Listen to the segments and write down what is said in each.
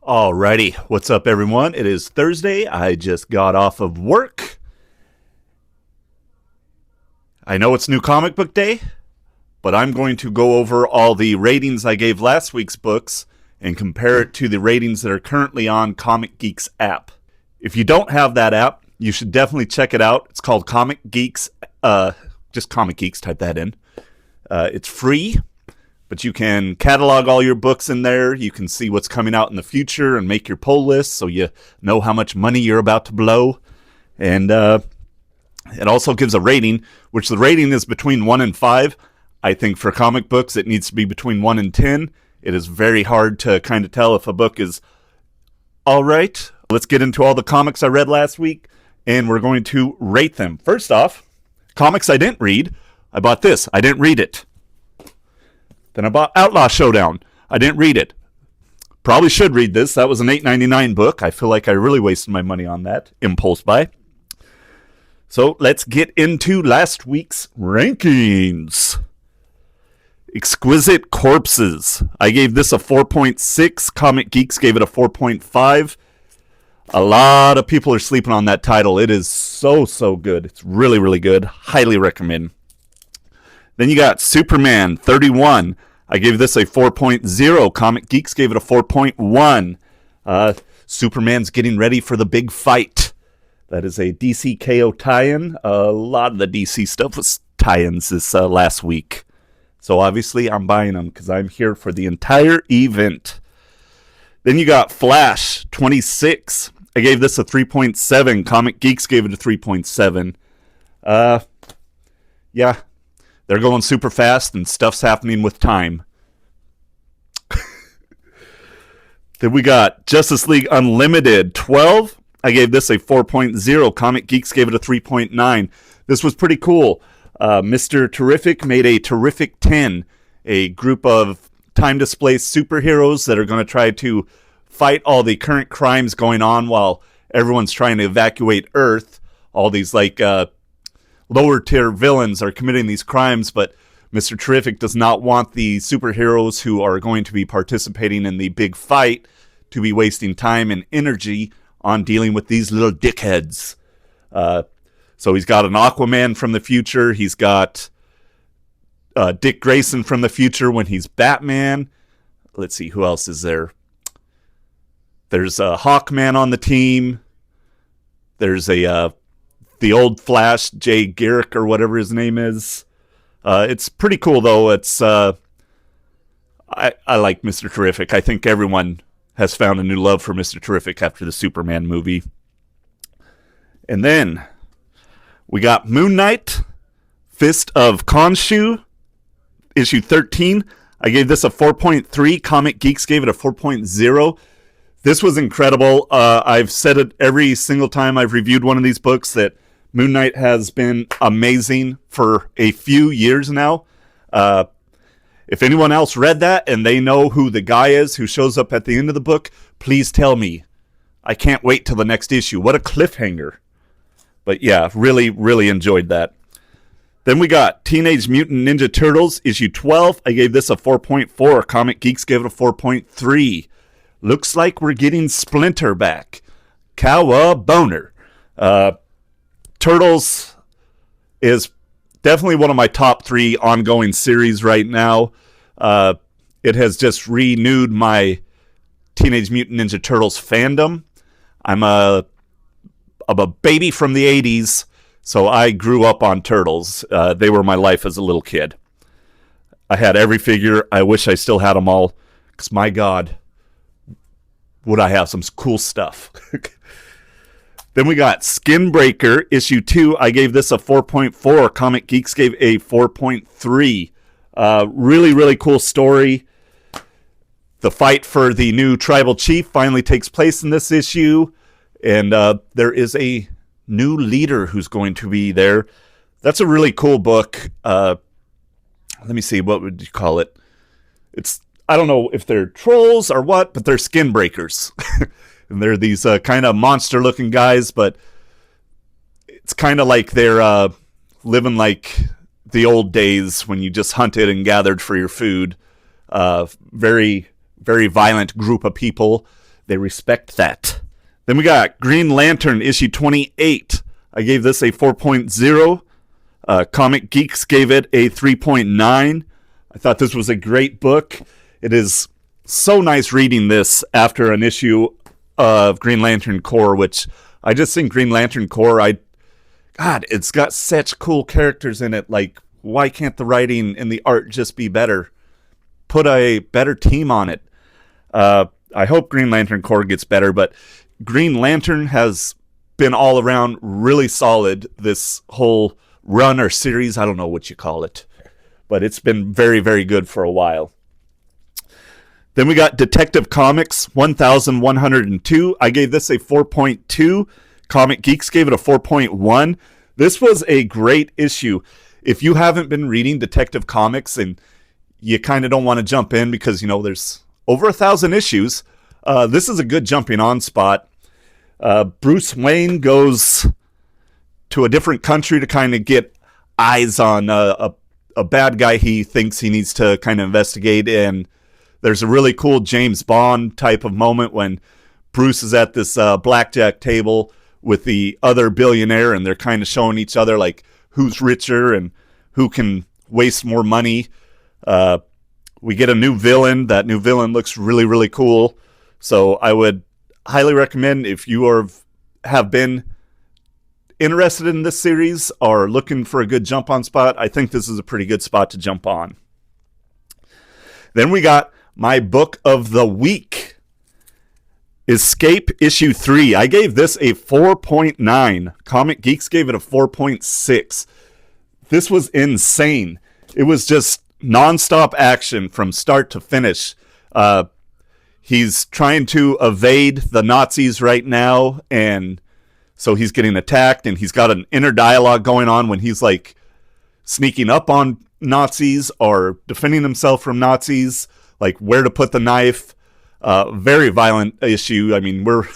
Alrighty, what's up everyone? It is Thursday. I just got off of work. I know it's new comic book day, but I'm going to go over all the ratings I gave last week's books and compare it to the ratings that are currently on Comic Geeks app. If you don't have that app, you should definitely check it out. It's called Comic Geeks. Just Comic Geeks, type that in. It's free. But you can catalog all your books in there. You can see what's coming out in the future and make your pull list so you know how much money you're about to blow. And it also gives a rating, which the rating is between 1 and 5. I think for comic books, it needs to be between 1 and 10. It is very hard to kind of tell if a book is all right. Let's get into all the comics I read last week, and we're going to rate them. First off, comics I didn't read. I bought this. I didn't read it. Then I bought Outlaw Showdown. I didn't read it. Probably should read this. That was an $8.99 book. I feel like I really wasted my money on that. Impulse buy. So let's get into last week's rankings. Exquisite Corpses. I gave this a 4.6. Comic Geeks gave it a 4.5. A lot of people are sleeping on that title. It is so good. It's really, really good. Highly recommend. Then you got Superman 31. I gave this a 4.0. Comic Geeks gave it a 4.1. Superman's getting ready for the big fight. That is a DC KO tie-in. A lot of the DC stuff was tie-ins this last week. So obviously I'm buying them because I'm here for the entire event. Then you got Flash 26. I gave this a 3.7. Comic Geeks gave it a 3.7. Yeah. They're going super fast, and stuff's happening with time. Then we got Justice League Unlimited 12. I gave this a 4.0. Comic Geeks gave it a 3.9. This was pretty cool. Mr. Terrific made a Terrific 10, a group of time-displaced superheroes that are going to try to fight all the current crimes going on while everyone's trying to evacuate Earth. All these, lower tier villains are committing these crimes, but Mr. Terrific does not want the superheroes who are going to be participating in the big fight to be wasting time and energy on dealing with these little dickheads. So he's got an Aquaman from the future. He's got Dick Grayson from the future when he's Batman. Let's see, who else is there? There's Hawkman on the team. There's the old Flash, Jay Garrick or whatever his name is. It's pretty cool, though. It's I like Mr. Terrific. I think everyone has found a new love for Mr. Terrific after the Superman movie. And then we got Moon Knight, Fist of Khonshu, issue 13. I gave this a 4.3. Comic Geeks gave it a 4.0. This was incredible. I've said it every single time I've reviewed one of these books that Moon Knight has been amazing for a few years now. If anyone else read that and they know who the guy is who shows up at the end of the book, please tell me. I can't wait till the next issue. What a cliffhanger. But yeah, really, really enjoyed that. Then we got Teenage Mutant Ninja Turtles, issue 12. I gave this a 4.4. Comic Geeks gave it a 4.3. Looks like we're getting Splinter back. Cowabunga. Turtles is definitely one of my top 3 ongoing series right now. It has just renewed my Teenage Mutant Ninja Turtles fandom. I'm a baby from the 80s, so I grew up on Turtles. They were my life as a little kid. I had every figure. I wish I still had them all, because my God, would I have some cool stuff. Then we got Skinbreaker, issue 2. I gave this a 4.4. Comic Geeks gave a 4.3. Really, really cool story. The fight for the new tribal chief finally takes place in this issue. And there is a new leader who's going to be there. That's a really cool book. Let me see, what would you call it? I don't know if they're trolls or what, but they're skin breakers. And they're these kind of monster-looking guys, but it's kind of like they're living like the old days when you just hunted and gathered for your food. Very, very violent group of people. They respect that. Then we got Green Lantern issue 28. I gave this a 4.0. Comic Geeks gave it a 3.9. I thought this was a great book. It is so nice reading this after an issue of Green Lantern Corps, which I just think Green Lantern Corps, God, it's got such cool characters in it. Like, why can't the writing and the art just be better? Put a better team on it. I hope Green Lantern Corps gets better, but Green Lantern has been all around really solid this whole run or series. I don't know what you call it, but it's been very, very good for a while. Then we got Detective Comics 1102. I gave this a 4.2. Comic Geeks gave it a 4.1. This was a great issue. If you haven't been reading Detective Comics and you kind of don't want to jump in because, there's over 1,000 issues, this is a good jumping on spot. Bruce Wayne goes to a different country to kind of get eyes on a bad guy he thinks he needs to kind of investigate, and there's a really cool James Bond type of moment when Bruce is at this blackjack table with the other billionaire, and they're kind of showing each other like who's richer and who can waste more money. We get a new villain. That new villain looks really, really cool. So I would highly recommend, if you have been interested in this series or looking for a good jump on spot, I think this is a pretty good spot to jump on. Then we got my book of the week, Escape issue 3. I gave this a 4.9. Comic Geeks gave it a 4.6. This was insane. It was just nonstop action from start to finish. He's trying to evade the Nazis right now, and so he's getting attacked, and he's got an inner dialogue going on when he's like sneaking up on Nazis or defending himself from Nazis, like where to put the knife. Very violent issue. I mean, we're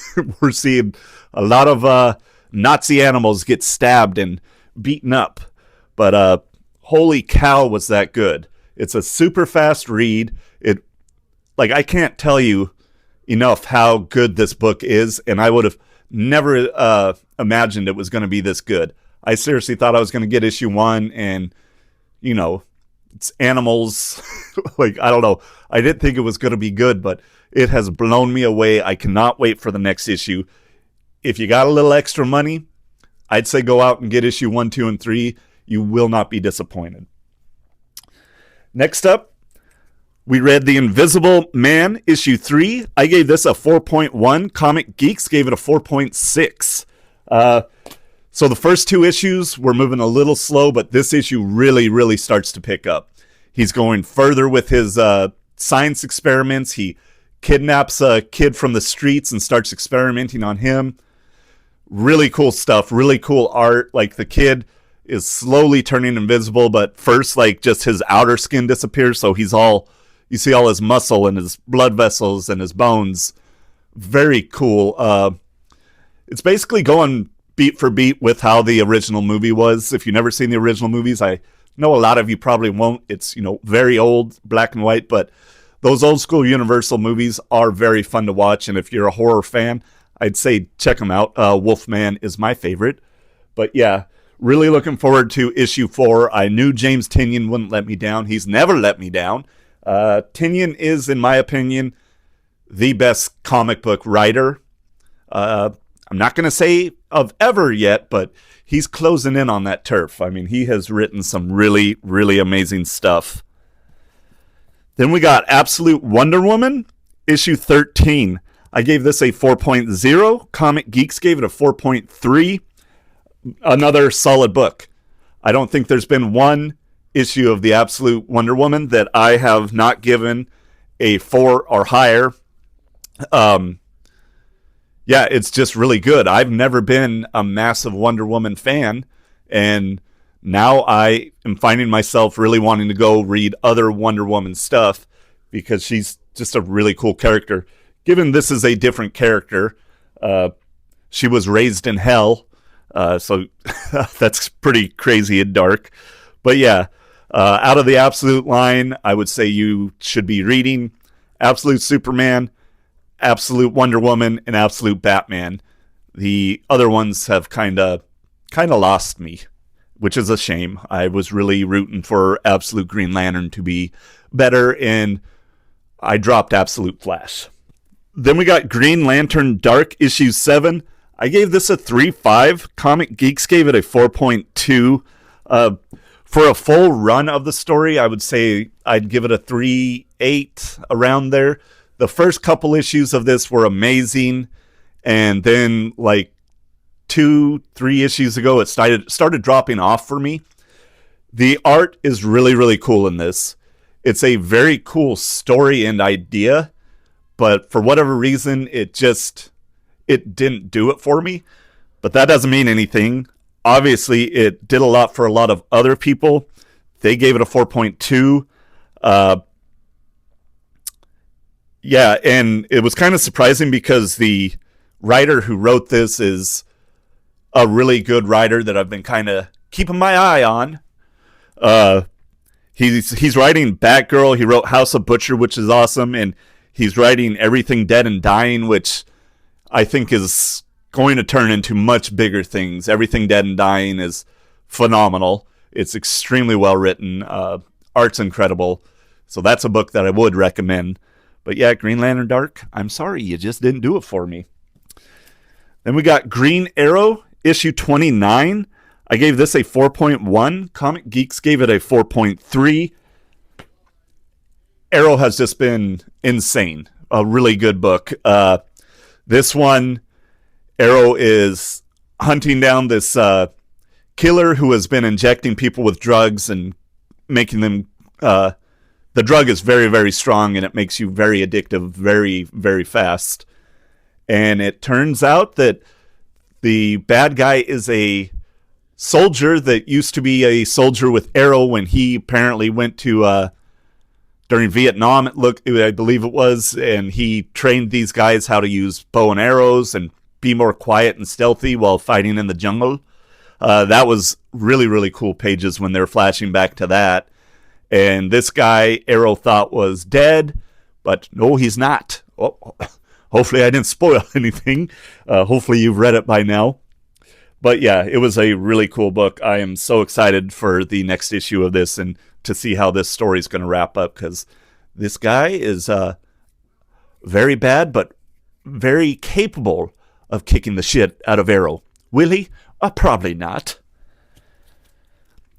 seeing a lot of Nazi animals get stabbed and beaten up, but holy cow, was that good. It's a super fast read. I can't tell you enough how good this book is, and I would have never imagined it was going to be this good. I seriously thought I was going to get issue 1, and, it's animals. I don't know. I didn't think it was going to be good, but it has blown me away. I cannot wait for the next issue. If you got a little extra money, I'd say go out and get issue 1, 2, and 3. You will not be disappointed. Next up, we read The Invisible Man, issue 3. I gave this a 4.1. Comic Geeks gave it a 4.6. So the first 2 issues were moving a little slow, but this issue really, really starts to pick up. He's going further with his science experiments. He kidnaps a kid from the streets and starts experimenting on him. Really cool stuff, really cool art. Like, the kid is slowly turning invisible, but first, just his outer skin disappears, so you see all his muscle and his blood vessels and his bones. Very cool. It's basically going beat for beat with how the original movie was. If you've never seen the original movies, I know a lot of you probably won't. It's, very old, black and white, but those old school Universal movies are very fun to watch, and if you're a horror fan, I'd say check them out. Wolfman is my favorite. But yeah, really looking forward to issue 4. I knew James Tynion wouldn't let me down. He's never let me down. Tynion is, in my opinion, the best comic book writer. I'm not going to say of ever yet, but he's closing in on that turf. I mean, he has written some really, really amazing stuff. Then we got Absolute Wonder Woman, issue 13. I gave this a 4.0. Comic Geeks gave it a 4.3. Another solid book. I don't think there's been one issue of the Absolute Wonder Woman that I have not given a 4 or higher. Yeah, it's just really good. I've never been a massive Wonder Woman fan, and now I am finding myself really wanting to go read other Wonder Woman stuff because she's just a really cool character. Given this is a different character, she was raised in hell, so that's pretty crazy and dark. But yeah, out of the Absolute line, I would say you should be reading Absolute Superman, Absolute Wonder Woman and Absolute Batman. The other ones have kind of lost me, which is a shame. I was really rooting for Absolute Green Lantern to be better, and I dropped Absolute Flash. Then we got Green Lantern Dark issue 7. I gave this a 3.5. Comic Geeks gave it a 4.2. For a full run of the story, I would say I'd give it a 3.8, around there. The first couple issues of this were amazing, and then like 2-3 issues ago, it started dropping off for me. The art is really, really cool in this. It's a very cool story and idea, but for whatever reason, it didn't do it for me. But that doesn't mean anything. Obviously, it did a lot for a lot of other people. They gave it a 4.2. Yeah, and it was kind of surprising because the writer who wrote this is a really good writer that I've been kind of keeping my eye on. He's writing Batgirl. He wrote House of Butcher, which is awesome, and he's writing Everything Dead and Dying, which I think is going to turn into much bigger things. Everything Dead and Dying is phenomenal. It's extremely well written. Art's incredible. So that's a book that I would recommend. But yeah, Green Lantern Dark, I'm sorry, you just didn't do it for me. Then we got Green Arrow, issue 29. I gave this a 4.1. Comic Geeks gave it a 4.3. Arrow has just been insane. A really good book. This one, Arrow is hunting down this killer who has been injecting people with drugs and making them... the drug is very, very strong, and it makes you very addictive very, very fast. And it turns out that the bad guy is a soldier that used to be a soldier with Arrow when he apparently went to... during Vietnam, I believe it was, and he trained these guys how to use bow and arrows and be more quiet and stealthy while fighting in the jungle. That was really, really cool pages when they're flashing back to that. And this guy, Arrow thought was dead, but no, he's not. Oh, hopefully I didn't spoil anything. Hopefully you've read it by now. But yeah, it was a really cool book. I am so excited for the next issue of this and to see how this story is going to wrap up, because this guy is very bad, but very capable of kicking the shit out of Arrow. Will he? Probably not.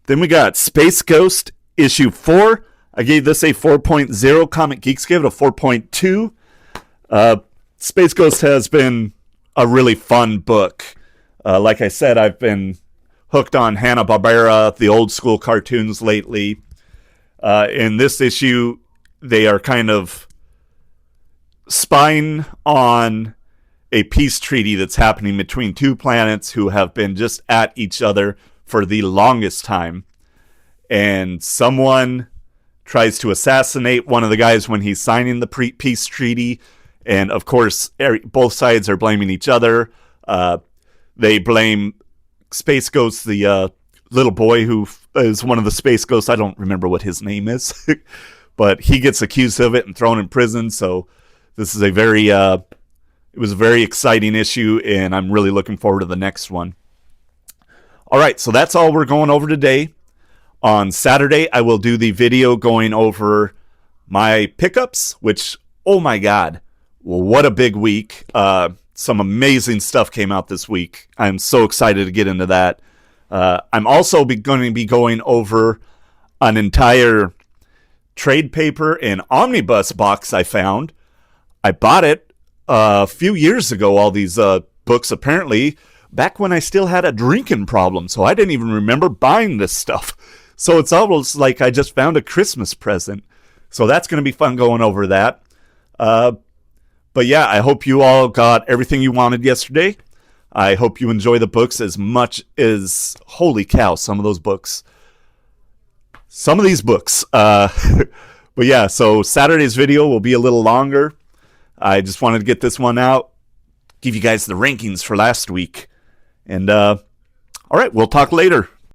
Then we got Space Ghost, issue 4. I gave this a 4.0. Comic Geeks gave it a 4.2. Space Ghost has been a really fun book. Like I said, I've been hooked on Hanna-Barbera, the old school cartoons lately. In this issue, they are kind of spying on a peace treaty that's happening between two planets who have been just at each other for the longest time. And someone tries to assassinate one of the guys when he's signing the peace treaty. And of course, both sides are blaming each other. They blame Space Ghost, the little boy who is one of the Space Ghosts. I don't remember what his name is, but he gets accused of it and thrown in prison. So this is it was a very exciting issue, and I'm really looking forward to the next one. All right, so that's all we're going over today. On Saturday, I will do the video going over my pickups, which, oh my God, well, what a big week. Some amazing stuff came out this week. I'm so excited to get into that. I'm also going to be going over an entire trade paper and omnibus box I found. I bought it a few years ago, all these books, apparently, back when I still had a drinking problem, so I didn't even remember buying this stuff. So it's almost like I just found a Christmas present. So that's going to be fun going over that. But yeah, I hope you all got everything you wanted yesterday. I hope you enjoy the books as much as, holy cow, some of these books. But yeah, so Saturday's video will be a little longer. I just wanted to get this one out, give you guys the rankings for last week. And all right, we'll talk later.